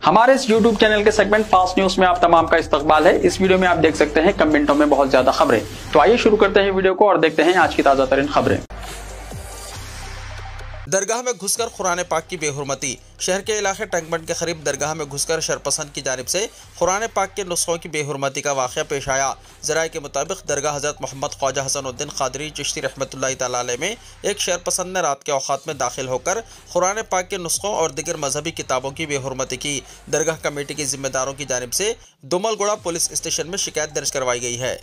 हमारे इस YouTube channel के सेगमेंट फास्ट न्यूज में आप तमाम का इस्तकबाल है। इस वीडियो में आप देख सकते हैं कम मिनटों में बहुत ज्यादा खबरें। तो आइए शुरू करते हैं वीडियो को और देखते हैं आज की ताजा तरीन खबरें। दरगाह में घुसकर कुरान पाक की बेहुरमती। शहर के इलाके टंगबंड के करीब दरगाह में घुसकर शरपसंद की जानिब से कुरान पाक के नुस्खों की बेहुरमती का वाक़या पेश आया। ज़राए के मुताबिक दरगाह हज़रत मोहम्मद ख्वाजा हसनुद्दीन क़ादरी चिश्ती रहमतुल्लाह तआला अलैह में एक शरपसंद ने रात के औक़ात में दाखिल होकर कुरान पाक के नुस्खों और दीगर मजहबी किताबों की बेहुरमती की। दरगाह कमेटी के जिम्मेदारों की जानिब से दुमलगोड़ा पुलिस स्टेशन में शिकायत दर्ज करवाई गई है।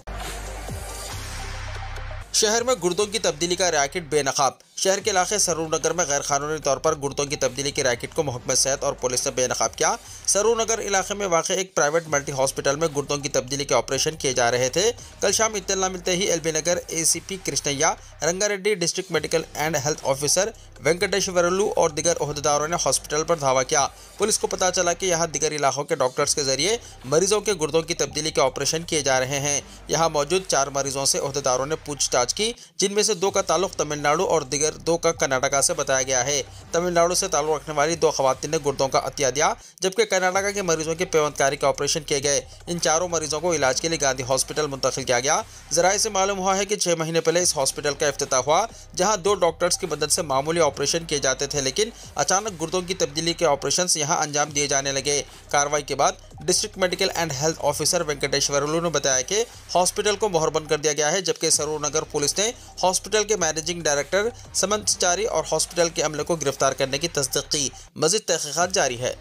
शहर में गुर्दों की तब्दीली का रैकेट बेनकाब। शहर के इलाके सरूर नगर में गैर कानूनी तौर पर गुर्दों की तब्दीली के रैकेट को महकमा सेहत और पुलिस ने बेनकाब किया। सरूर नगर इलाके में वाक़ एक प्राइवेट मल्टी हॉस्पिटल में गुर्दों की तब्दीली के ऑपरेशन किए जा रहे थे। कल शाम इत्तला मिलते ही LB Nagar ACP Krishnaiah, Rangareddy, district medical and health officer Venkateshwarlu और दिगर ओहदेदारों ने हॉस्पिटल पर धावा किया। पुलिस को पता चला कि यहाँ दिगर इलाकों के डॉक्टर्स के जरिए मरीजों के गुर्दों की तब्दीली के ऑपरेशन किए जा रहे हैं। यहाँ मौजूद 4 मरीजों से ओहदेदारों ने पूछताछ की, जिनमें से 2 का ताल्लुक तमिलनाडु और दिगर 2 का कर्नाटका से बताया गया है। तमिलनाडु से ताल्लुक रखने वाली 2 खवातीन ने गुर्दों का अतिया दिया, जबकि कर्नाटका के मरीजों के पेवंदकारी के ऑपरेशन किए गए। इन 4 मरीजों को इलाज के लिए गांधी हॉस्पिटल मुंतकिल किया गया। ज़राए से मालूम हुआ है कि 6 महीने पहले इस हॉस्पिटल का इफ्तिताह हुआ, जहां 2 डॉक्टर्स की मदद से मामूली ऑपरेशन किए जाते थे, लेकिन अचानक गुर्दों की तब्दीली के ऑपरेशन यहां अंजाम दिए जाने लगे। कार्रवाई के बाद district medical and health officer Venkateswarlu ने बताया कि हॉस्पिटल को मोहरबंद कर दिया गया है, जबकि सरूर नगर पुलिस ने हॉस्पिटल के मैनेजिंग डायरेक्टर समंतचारी और हॉस्पिटल के अमले को गिरफ्तार करने की तस्दीक की। मज़ीद तहकीकात जारी है।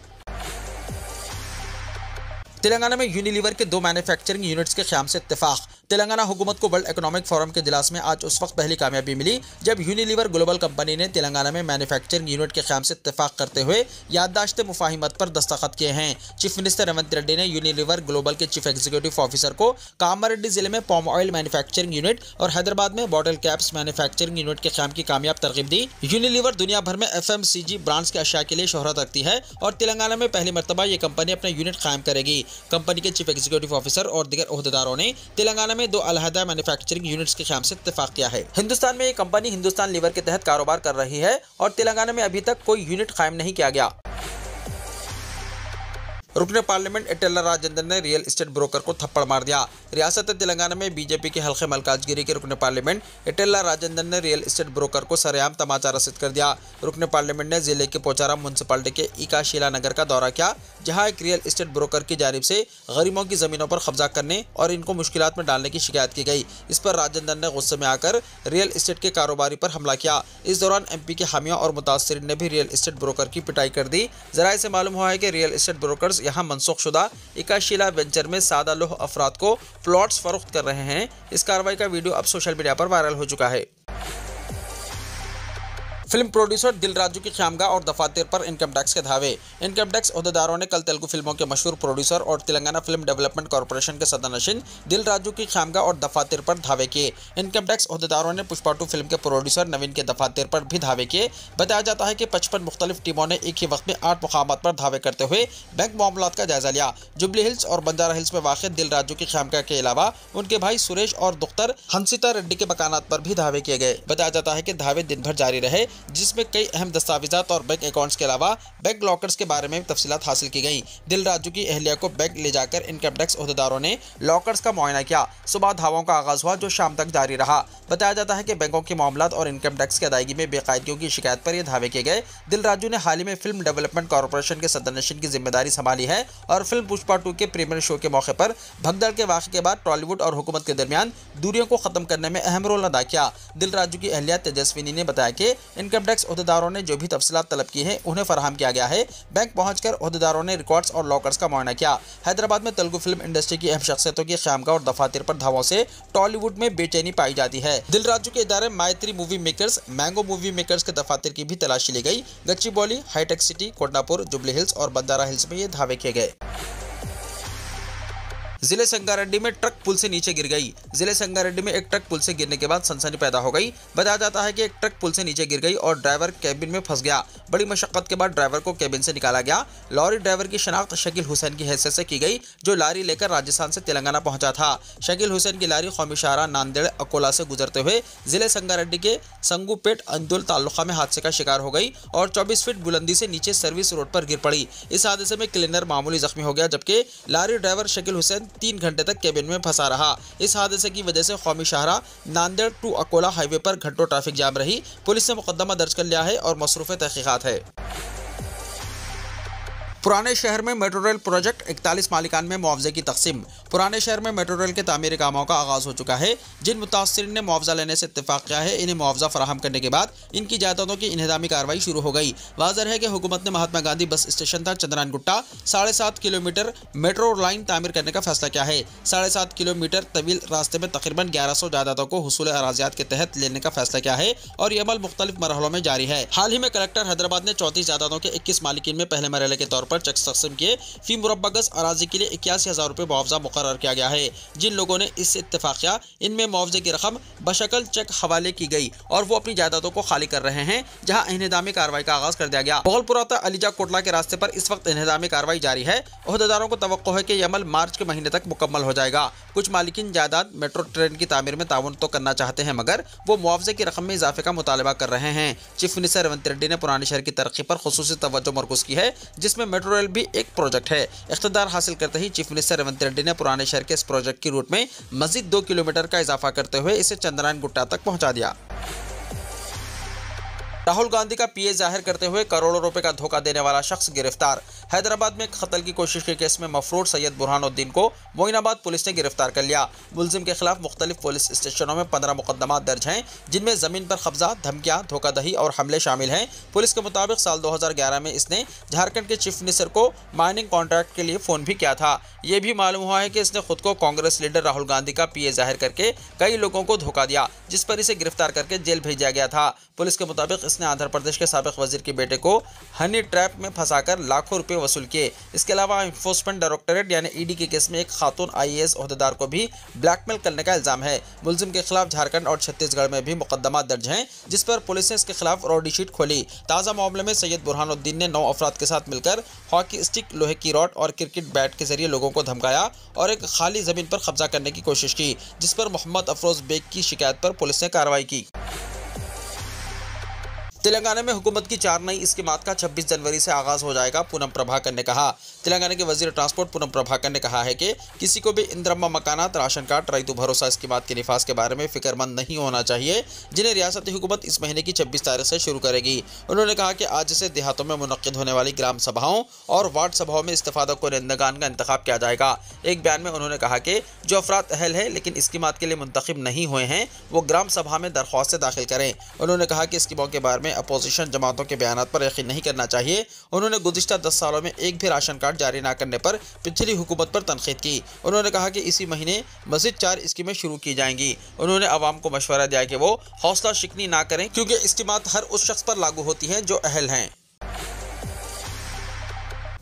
तेलंगाना में यूनिलीवर के 2 मैन्युफैक्चरिंग यूनिट्स के क़याम से इत्तेफाक। तेलंगाना हुकूमत को वर्ल्ड इकोनॉमिक फोरम के इजलास में आज उस वक्त पहली कामयाबी मिली जब यूनिलीवर ग्लोबल कंपनी ने तेलंगाना में मैन्युफैक्चरिंग यूनिट के क़याम से इत्तेफाक करते हुए याददाश्त मुफाहिमत पर दस्तखत किए हैं। चीफ मिनिस्टर रेवंत रेड्डी ने यूनिलीवर ग्लोबल के चीफ एग्जीक्यूटिव ऑफिसर को कामारेड्डी जिले में पॉम ऑयल मैन्युफैक्चरिंग यूनिट और हैदराबाद में बॉटल कैप्स मैन्युफैक्चरिंग यूनिट के क़याम की कामयाब तरगीब दी। यूनिलीवर दुनिया भर में FMCG ब्रांड्स के अशिया के लिए शोहरत रखती है और तेलंगाना में पहली मरतबा ये कंपनी अपना यूनिट कायम करेगी। कंपनी के चीफ एग्जीक्यूटिव ऑफिसर और दीगर ओहदेदारों ने तेलंगाना में 2 अलहदा मैन्युफैक्चरिंग यूनिट्स के क़याम से इत्तेफाक किया है। हिंदुस्तान में ये कंपनी हिंदुस्तान लीवर के तहत कारोबार कर रही है और तेलंगाना में अभी तक कोई यूनिट कायम नहीं किया गया। रुकने पार्लियामेंट एटेल्ला राजेंद्र ने रियल एस्टेट ब्रोकर को थप्पड़ मार दिया। रियासत तेलंगाना में बीजेपी के हल्के मलकाजगिरी के रुकने पार्लियामेंट एटेल्ला राजेंद्र ने रियल एस्टेट ब्रोकर को सरेआम तमाचा रसीद कर दिया। रुकने पार्लियामेंट ने जिले के पोचाराम म्यूनसिपालिटी के ईकाशीला नगर का दौरा किया, जहां एक रियल एस्टेट ब्रोकर की जानिब से गरीबों की ज़मीनों पर कब्जा करने और इनको मुश्किलात में डालने की शिकायत की गई। इस पर राजेंद्र ने गुस्से में आकर रियल एस्टेट के कारोबारी पर हमला किया। इस दौरान MP के हामियों और मुतासरीन ने भी रियल एस्टेट ब्रोकर की पिटाई कर दी। ज़राए से मालूम हुआ है कि रियल एस्टेट ब्रोकर्स यहाँ मनसूखशुदा ईकाशीला वेंचर में सादा लोह अफराद को प्लॉट्स फरोख्त कर रहे हैं। इस कार्रवाई का वीडियो अब सोशल मीडिया पर वायरल हो चुका है। फिल्म प्रोड्यूसर दिल राजू की ख़यामगाह और दफातर पर इनकम टैक्स के धावे। इनकम टैक्स ओहदेदारों ने कल तेलुगु फिल्मों के मशहूर प्रोड्यूसर और तेलंगाना फिल्म डेवलपमेंट कॉरपोरेशन के सदरनशीन दिल राजू की ख़यामगाह और दफातर पर धावे किए। इनकम टैक्स ओहदेदारों ने पुष्पा 2 फिल्म के प्रोड्यूसर नवीन के दफातर पर भी धावे किए। बताया जाता है कि 55 मुख्तलिफ टीमों ने एक ही वक्त में 8 मुकामात पर धावे करते हुए बैंक मामलात का जायजा लिया। जुबली हिल्स और बंजारा हिल्स में वाक़ दिल राजू की ख़यामगाह के अलावा उनके भाई सुरेश और दुख्तर हंसिता रेड्डी के मकानात पर भी धावे किए गए। बताया जाता है कि धावे दिन भर जारी रहे, जिसमें कई अहम दस्तावेजात और बैंक अकाउंट्स के अलावा बैंक लॉकर्स के बारे में तफसीलात हासिल की गई। दिल राजू की अहलिया को बैंक ले जाकर इनकम टैक्स ओहदेदारों ने लॉकर्स का मुआयना किया। सुबह धावों का आगाज हुआ जो शाम तक जारी रहा। बताया जाता है कि बैंकों के मामलात और इनकम टैक्स की अदायगी में बेकायदगियों की शिकायत पर यह धावे किए गए। दिल राजू ने हाल ही में फिल्म डेवलपमेंट कॉरपोरेशन के सदरनशीन की जिम्मेदारी संभाली है और फिल्म पुष्पा 2 के प्रीमियर शो के मौके पर भगदड़ के वाक़े के बाद टॉलीवुड और हुकूमत के दरमियान दूरियों को खत्म करने में अहम रोल अदा किया। दिल राजू की अहलिया तेजस्विनी ने बताया कि इनकम टैक्स ओहदेदारों ने जो भी तफसीलात तलब की है उन्हें फराहम किया गया है। बैंक पहुंचकर ओहदेदारों ने रिकॉर्ड्स और लॉकर्स का मुआयना किया। हैदराबाद में तेलुगु फिल्म इंडस्ट्री की अहम शख्सियतों की ख़यामगाह और दफातर पर धावों से टॉलीवुड में बेचैनी पाई जाती है। दिल राजू के इदारे Mythri movie makers, mango movie makers के दफातर की भी तलाशी ली गई। गच्चीबौली, हाईटेक सिटी, कोटनापुर, जुबली हिल्स और बंजारा हिल्स में ये धावे किए गए। जिले संगारेड्डी में ट्रक पुल से नीचे गिर गई। जिले संगारेड्डी में एक ट्रक पुल से गिरने के बाद सनसनी पैदा हो गई। बताया जाता है कि एक ट्रक पुल से नीचे गिर गई और ड्राइवर कैबिन में फंस गया। बड़ी मशक्कत के बाद ड्राइवर को कैबिन से निकाला गया। लॉरी ड्राइवर की शनाख्त शकील हुसैन की हैसियत से की गई, जो लारी लेकर राजस्थान से तेलंगाना पहुंचा था। शकील हुसैन की लारी कौमी शाहराह नांदेड़ अकोला से गुजरते हुए जिले संगारेड्डी के संगूपेट अंदुल तालुका में हादसे का शिकार हो गई और 24 फीट बुलंदी से नीचे सर्विस रोड पर गिर पड़ी। इस हादसे में क्लीनर मामूली जख्मी हो गया, जबकि लारी ड्राइवर शकील हुसैन 3 घंटे तक कैबिन में फंसा रहा। इस हादसे की वजह से कौमी शाहराह नांदेड़ टू अकोला हाईवे पर घंटों ट्रैफिक जाम रही। पुलिस ने मुकदमा दर्ज कर लिया है और मसरूफ़ तहकीकात है। पुराने शहर में मेट्रो रेल प्रोजेक्ट 41 मालिकान में मुआवजे की तकसीम। पुराने शहर में मेट्रो रेल के तामीरी कामों का आगाज हो चुका है। जिन मुतासरीन ने मुआवजा लेने से इत्तेफाक किया है, इन्हें मुआवजा फराहम करने के बाद इनकी जायदादों की इन्हदामी कार्रवाई शुरू हो गई। वाज़ेह है कि हुकूमत ने महात्मा गांधी बस स्टेशन तक Chandrayangutta 7.5 kilometre metro line तामीर करने का फैसला किया है। 7.5 किलोमीटर तवील रास्ते में तकरीबन 1100 जायदादों को हुसूल अराजियात के तहत लेने का फैसला किया है और यह अमल मुख्तलिफ मरहलों में जारी है। हाल ही में कलेक्टर हैदराबाद ने 34 जायदादों के 21 मालिकीन में पहले मरहले के तौर पर चेक तकसीम किए। फी मुरब्बा गज अराजी के लिए 81,000 रुपये मुआवजा मुकर्रर किया गया है। जिन लोगों ने इससे इत्तेफाक किया, इनमें मुआवजे की रकम बशकल चेक हवाले की गई और वो अपनी जायदादों को खाली कर रहे हैं, जहां इन्हदामी कार्रवाई का आगाज कर दिया गया। मोगलपुरा अलीजा कोटला के रास्ते पर इस वक्त इन्हदामी कार्रवाई जारी है। ओहदेदारों को तवक्को है कि यह अमल मार्च के महीने तक मुकम्मल हो जाएगा। कुछ मालिकीन जायदाद मेट्रो ट्रेन की तामीर में ताउन तो करना चाहते हैं, मगर वो मुआवजे की रकम में इजाफे का मुतालबा कर रहे हैं। चीफ मिनिस्टर रेवंत रेड्डी ने पुराने शहर की तरक्की पर खुसूसी तवज्जो मरकूज की है, जिसमें मेट्रो रेल भी एक प्रोजेक्ट है। इख्तिदार हासिल करते ही चीफ मिनिस्टर रेवंत रेड्डी ने पुराने शहर के इस प्रोजेक्ट की रूट में मजीद 2 किलोमीटर का इजाफा करते हुए इसे चंद्रायन गुट्टा तक पहुंचा दिया। राहुल गांधी का पीए जाहिर करते हुए करोड़ों रुपए का धोखा देने वाला शख्स गिरफ्तार। हैदराबाद में कत्ल की कोशिश के केस में मफरूर सैयद बुरहानुद्दीन को मोइनाबाद पुलिस ने गिरफ्तार कर लिया। मुलजिम के खिलाफ मुख्तलिफ पुलिस स्टेशनों में 15 मुकदमा दर्ज हैं, जिनमें जमीन पर कब्जा, धमकियां, धोखाधही और हमले शामिल हैं। पुलिस के मुताबिक साल 2011 में इसने झारखंड के चीफ मिनिस्टर को माइनिंग कॉन्ट्रैक्ट के लिए फ़ोन भी किया था। ये भी मालूम हुआ है कि इसने खुद को कांग्रेस लीडर राहुल गांधी का पीए जाहिर करके कई लोगों को धोखा दिया, जिस पर इसे गिरफ्तार करके जेल भेजा गया था। पुलिस के मुताबिक इसने आंध्र प्रदेश के साबिक वजीर के बेटे को हनी ट्रैप में फंसाकर लाखों रुपए वसूल किए। इसके अलावा एनफोर्समेंट डायरेक्टरेट यानी ईडी के केस में एक खातून आईएएस ओहदेदार को भी ब्लैकमेल करने का इल्जाम है। मुलजिम के खिलाफ झारखंड और छत्तीसगढ़ में भी मुकदमा दर्ज हैं, जिस पर पुलिस ने इसके खिलाफ रॉडी शीट खोली। ताज़ा मामले में सैयद बुरहानुद्दीन ने 9 अफराद के साथ मिलकर हॉकी स्टिक, लोहे की रॉड और क्रिकेट बैट के जरिए लोगों को धमकाया और एक खाली जमीन पर कब्जा करने की कोशिश की, जिस पर मोहम्मद अफरोज बेग की शिकायत पर पुलिस ने कार्रवाई की। तेलंगाना में हुकूमत की 4 नई स्कीमात का 26 जनवरी से आगाज हो जाएगा, पूनम प्रभाकर ने कहा। तेलंगाना के वजीर ट्रांसपोर्ट पूनम प्रभाकर ने कहा है कि किसी को भी इंदिरम्मा मकानात, राशन कार्ड, रईतु भरोसा स्कीमात के निफाज के बारे में फिक्रमंद नहीं होना चाहिए, जिन्हें रियासती हुकूमत इस महीने की 26 तारीख से शुरू करेगी। उन्होंने कहा कि आज से देहातों में मुनक्किद होने वाली ग्राम सभाओं और वार्ड सभाओं में इस्तेफादा कुरिंदगान का इंतखाब किया जाएगा। एक बयान में उन्होंने कहा कि जो अफराद अहल है लेकिन स्कीमात के लिए मुंतखब नहीं हुए हैं, वो ग्राम सभा में दरख्वास्त दाखिल करें। उन्होंने कहा कि स्कीमों के बारे में अपोजिशन जमातों के बयानात पर यकीन नहीं करना चाहिए। उन्होंने गुज़िश्ता 10 सालों में एक भी राशन कार्ड जारी न करने पर पिछली हुकूमत पर तनकीद की। उन्होंने कहा कि इसी महीने मज़ीद 4 स्कीमें शुरू की जाएंगी। उन्होंने आवाम को मशवरा दिया कि वो हौसला शिकनी ना करें, क्योंकि स्कीमात हर उस शख्स पर लागू होती हैं जो अहल हैं।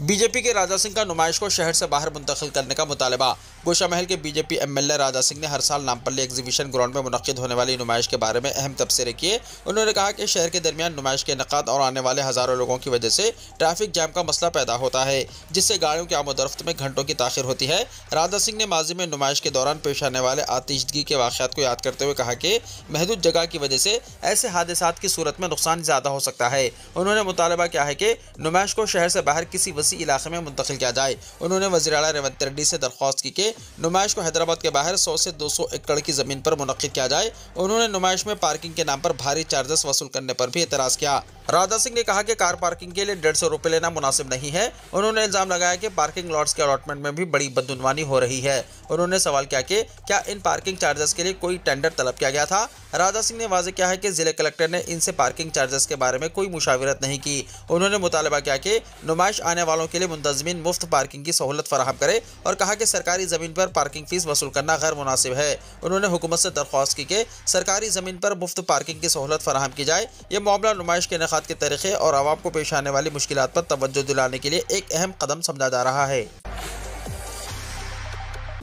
बीजेपी के राजा सिंह का नुमाइश को शहर से बाहर मुंतकिल करने का मुतालबा। गोशा महल के बीजेपी एमएलए राजा सिंह ने हर साल नामपल्ली एग्जीबिशन ग्राउंड में मुनक्किद होने वाली नुमाइश के बारे में अहम तबसरे किए। उन्होंने कहा कि शहर के दरमियान नुमाइश के इनेकाद और आने वाले हज़ारों लोगों की वजह से ट्रैफिक जैम का मसला पैदा होता है, जिससे गाड़ियों की आमदोरफ्त में घंटों की ताखिर होती है। राजा सिंह ने माजी में नुमाइश के दौरान पेश आने वाले आतिशदगी के वाक़यात को याद करते हुए कहा कि महदूद जगह की वजह से ऐसे हादसात की सूरत में नुकसान ज़्यादा हो सकता है। उन्होंने मुतालबा किया है कि नुमाइश को शहर से बाहर किसी वसी इलाके में मुंतकिल किया जाए। उन्होंने वज़ीर आला रेवंत रेड्डी से दरख्वास्त की कि नुमाइश को हैदराबाद के बाहर 100 से 200 एकड़ की ज़मीन पर मुनक्किद किया जाए। उन्होंने नुमाइश में पार्किंग के नाम पर भारी चार्जेस वसूल करने पर भी एतराज़ किया। राजा सिंह ने कहा कि कार पार्किंग के लिए 150 रुपये लेना मुनासिब नहीं है। उन्होंने इल्ज़ाम लगाया कि पार्किंग लॉट्स के अलॉटमेंट में भी बड़ी बदउनवानी हो रही है। उन्होंने सवाल किया कि क्या इन पार्किंग चार्जेस के लिए कोई टेंडर तलब किया गया था। राजा सिंह ने वाज़ेह किया है कि ज़िले कलेक्टर ने इनसे पार्किंग चार्जेस के बारे में कोई मुशावरत नहीं की। उन्होंने मुतालबा किया कि नुमाइश आने वालों के लिए मुंतज़मीन मुफ्त पार्किंग की सहूलत फराहम करे और कहा कि सरकारी ज़मीन पर पार्किंग फ़ीस वसूल करना गैर मुनासिब है। उन्होंने हुकूमत से दरख्वास्त की कि सरकारी ज़मीन पर मुफ्त पार्किंग की सहूलत फराहम की जाए। ये मामला नुमाइश के इनेकाद के तरीक़े और आवाम को पेश आने वाली मुश्किलात पर तवज्जो दिलाने के लिए एक अहम कदम समझा जा रहा है।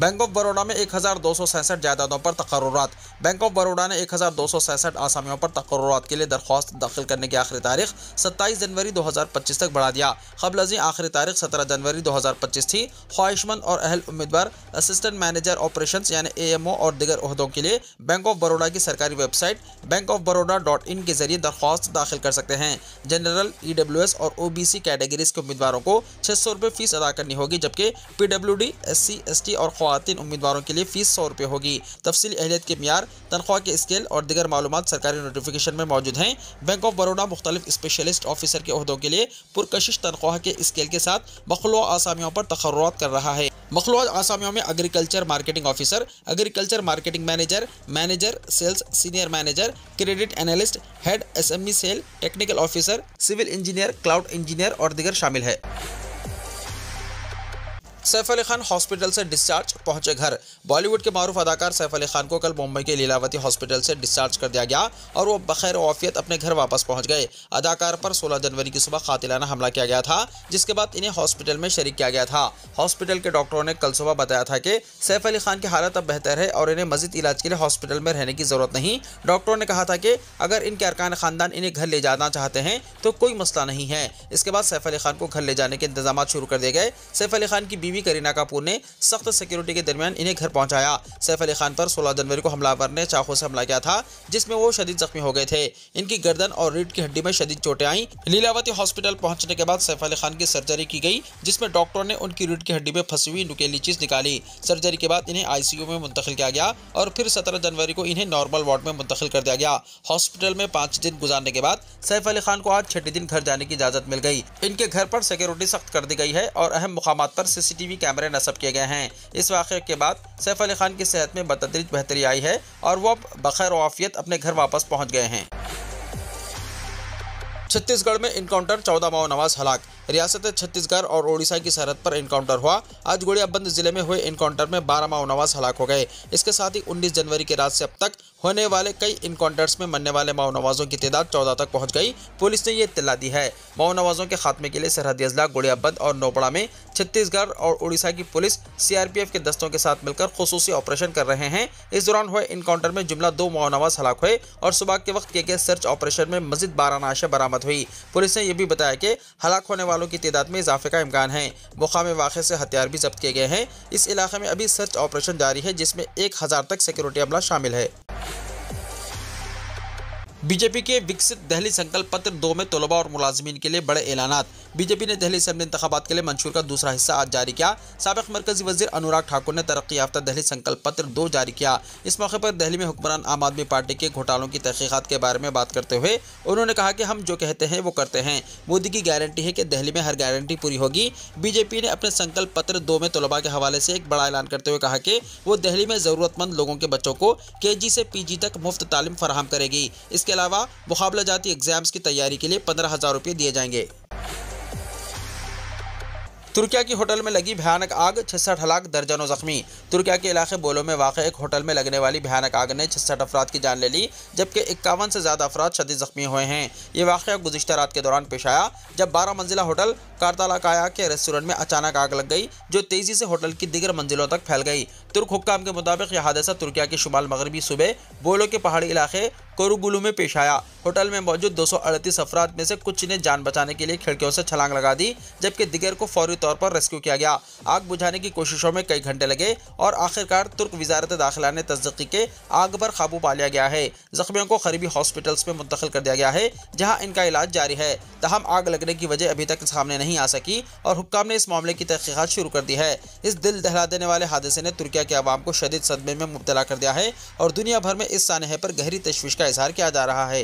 बैंक ऑफ बड़ौदा में 1267 जायदादों पर तकर्रुरात। बैंक ऑफ बड़ौदा ने 1267 आसामियों पर तकर्रुरात के लिए दरख्वास्त दाखिल करने की आखिरी तारीख 27 जनवरी 2025 तक बढ़ा दिया। क़ब्ल अज़ीं आखिरी तारीख 17 जनवरी 2025 थी। ख्वाहिशमंद और अहल उम्मीदवार असिस्टेंट मैनेजर ऑपरेशंस यानी AMO और दीगर ओहदों के लिए बैंक ऑफ बड़ौदा की सरकारी वेबसाइट bankofbaroda.in के जरिए दरख्वास्त दाखिल कर सकते हैं। जनरल, EWS और OBC कैटेगरीज के उम्मीदवारों को 600 रुपये फीस अदा करनी होगी, जबकि PWD, SC, ST और ख़वातीन उम्मीदवारों के लिए फीस 100 रुपये होगी। तफसीली अहलियत के मियार, तनख्वाह के स्केल और दीगर मालूमात सरकारी नोटिफिकेशन में मौजूद हैं। बैंक ऑफ बड़ौदा मुख्तलिफ स्पेशलिस्ट ऑफिसर के ओहदों के लिए पुरकशिश तनख्वाह के स्केल के साथ मखलूआ आसामियों पर तकर्रुरात कर रहा है। मखलूआ आसामियों में agriculture marketing officer, agriculture marketing manager, manager sales, senior manager, credit analyst, head SME cell, technical officer, civil engineer, cloud engineer और दीगर शामिल है। सैफ अली खान हॉस्पिटल से डिस्चार्ज, पहुंचे घर। बॉलीवुड के मारूफ अदाकार सैफ अली खान को कल मुंबई के लीलावती हॉस्पिटल से डिस्चार्ज कर दिया गया और वो बखैर आफियत अपने घर वापस पहुंच गए। अदाकार पर 16 जनवरी की सुबह कातिलाना हमला किया गया था, जिसके बाद इन्हें हॉस्पिटल में शरीक किया गया था। हॉस्पिटल के डॉक्टरों ने कल सुबह बताया था कि सैफ अली खान की हालत अब बेहतर है और इन्हें मजीद इलाज के लिए हॉस्पिटल में रहने की जरूरत नहीं। डॉक्टरों ने कहा था कि अगर इनके अरकान खानदान इन्हें घर ले जाना चाहते हैं तो कोई मसला नहीं है। इसके बाद सैफ अली खान को घर ले जाने के इंतजाम शुरू कर दिए गए। सैफ अली खान की बीवी करीना कपूर ने सख्त सिक्योरिटी के दरमियान इन्हें घर पहुंचाया। सैफ अली खान पर 16 जनवरी को हमलावर ने चाकू से हमला किया था, जिसमें वो शदीद जख्मी हो गए थे। इनकी गर्दन और रीढ़ की हड्डी में शदीद चोटें आईं। लीलावती हॉस्पिटल पहुंचने के बाद सैफ अली खान की सर्जरी की गई, जिसमें डॉक्टरों ने उनकी रीढ़ की हड्डी में फंसी हुई नुकीली चीज निकाली। सर्जरी के बाद इन्हें ICU में मुंतकिल किया गया और फिर 17 जनवरी को इन्हें नॉर्मल वार्ड में मुंतकिल कर दिया गया। हॉस्पिटल में 5 दिन गुजारने के बाद सैफ अली खान को आज 6 दिन घर जाने की इजाजत मिल गई। इनके घर पर सिक्योरिटी सख्त कर दी गई है और अहम मुकामात पर CCTV कैमरे नस्ब किए गए हैं। इस वाक़े के बाद सैफ अली खान की सेहत में बतदरीज बेहतरी आई है और वो अब बखैर आफियत अपने घर वापस पहुंच गए हैं। छत्तीसगढ़ में इनकाउंटर, 14 माओ नवाज हलाक। रियासत छत्तीसगढ़ और ओडिशा की सरहद पर इनकाउंटर हुआ। आज गोड़ियाबंद जिले में हुए इनकाउंटर में 12 माओ नवाज हलाक हो गए। इसके साथ ही 19 जनवरी की रात से अब तक होने वाले कई इनकाउंटर्स में मरने वाले माओ नवाजों की तादाद 14 तक पहुंच गई। पुलिस ने ये इत्तला दी है। माओ नवाजों के खात्मे के लिए सरहदी अजला गोड़ियाबंद और नौपड़ा में छत्तीसगढ़ और उड़ीसा की पुलिस CRPF के दस्तों के साथ मिलकर खुसूसी ऑपरेशन कर रहे हैं। इस दौरान हुए इनकाउंटर में जुमला 2 माओ नवाज हलाक हुए और सुबह के वक्त किए गए सर्च ऑपरेशन में मजीद 12 नाशें बरामद हुई। पुलिस ने यह भी बताया कि हलाक होने वालों की तादाद में इजाफे का इम्कान है। मुकामी वाक़े से हथियार भी जब्त किए गए हैं। इस इलाके में अभी सर्च ऑपरेशन जारी है, जिसमें 1000 तक सिक्योरिटी अमला शामिल है। बीजेपी के विकसित दहली संकल्प पत्र 2 में तलबा और मुलाजिमीन के लिए बड़े ऐलानात। बीजेपी ने दहली असेंबली इंतखाबात के लिए मंशूर का दूसरा हिस्सा आज जारी किया। साबिक़ मरकजी वज़ीर अनुराग ठाकुर ने तरक्की याफ्ता दहली संकल्प पत्र 2 जारी किया। इस मौके पर दिल्ली में हुक्मरान आम आदमी पार्टी के घोटालों की तहकीकात के बारे में बात करते हुए उन्होंने कहा कि हम जो कहते हैं वो करते हैं। मोदी की गारंटी है कि दिल्ली में हर गारंटी पूरी होगी। बीजेपी ने अपने संकल्प पत्र 2 में तलबा के हवाले से एक बड़ा ऐलान करते हुए कहा कि वो दिल्ली में ज़रूरतमंद लोगों के बच्चों को KG से PG तक मुफ्त तालीम फराहम करेगी। इसके अलावा मुकाबला जाती एग्जाम्स की तैयारी के लिए 15,000 रुपये दिए जाएंगे। तुर्किया की होटल में लगी भयानक आग, 66 हलाक, दर्जनों जख्मी। तुर्किया के इलाके बोलो में वाक़ एक होटल में लगने वाली भयानक आग ने 66 अफराद की जान ले ली, जबकि 51 से ज़्यादा अफराद शदीद जख्मी हुए हैं। ये वाक़या गुज़िश्ता रात के दौरान पेश आया, जब 12 मंजिला होटल कारतालाकाया के रेस्टोरेंट में अचानक आग लग गई, जो तेज़ी से होटल की दीगर मंजिलों तक फैल गई। तुर्क हुक्काम के मुताबिक यह हादसा तुर्किया के शुमाल मगरबी सूबे बोलो के पहाड़ी इलाके कोरुगुलू में पेश आया। होटल में मौजूद 238 अफराद में से कुछ ने जान बचाने के लिए खिड़कियों से छलांग लगा दी, जबकि दिगर को फौरी तौर पर रेस्क्यू किया गया। आग बुझाने की कोशिशों में कई घंटे लगे और आखिरकार तुर्क वजारत दाखिला ने तस्दीक की कि आग पर काबू पा लिया गया है। जख्मियों को करीबी हॉस्पिटल्स में मुंतकिल कर दिया गया है, जहां इनका इलाज जारी है। तहम आग लगने की वजह अभी तक सामने नहीं आ सकी और हुक्काम ने इस मामले की तहकीकात शुरू कर दी है। इस दिल दहला देने वाले हादसे ने तुर्किया के अवाम को शदीद सदमे में मुब्तला कर दिया है और दुनिया भर में इस सानहे पर गहरी तशवीश का इजहार किया जा रहा है।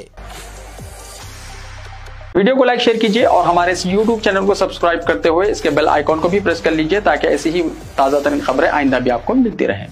वीडियो को लाइक शेयर कीजिए और हमारे इस YouTube चैनल को सब्सक्राइब करते हुए इसके बेल आइकॉन को भी प्रेस कर लीजिए, ताकि ऐसी ही ताज़ा तरीन खबरें आइंदा भी आपको मिलती रहें।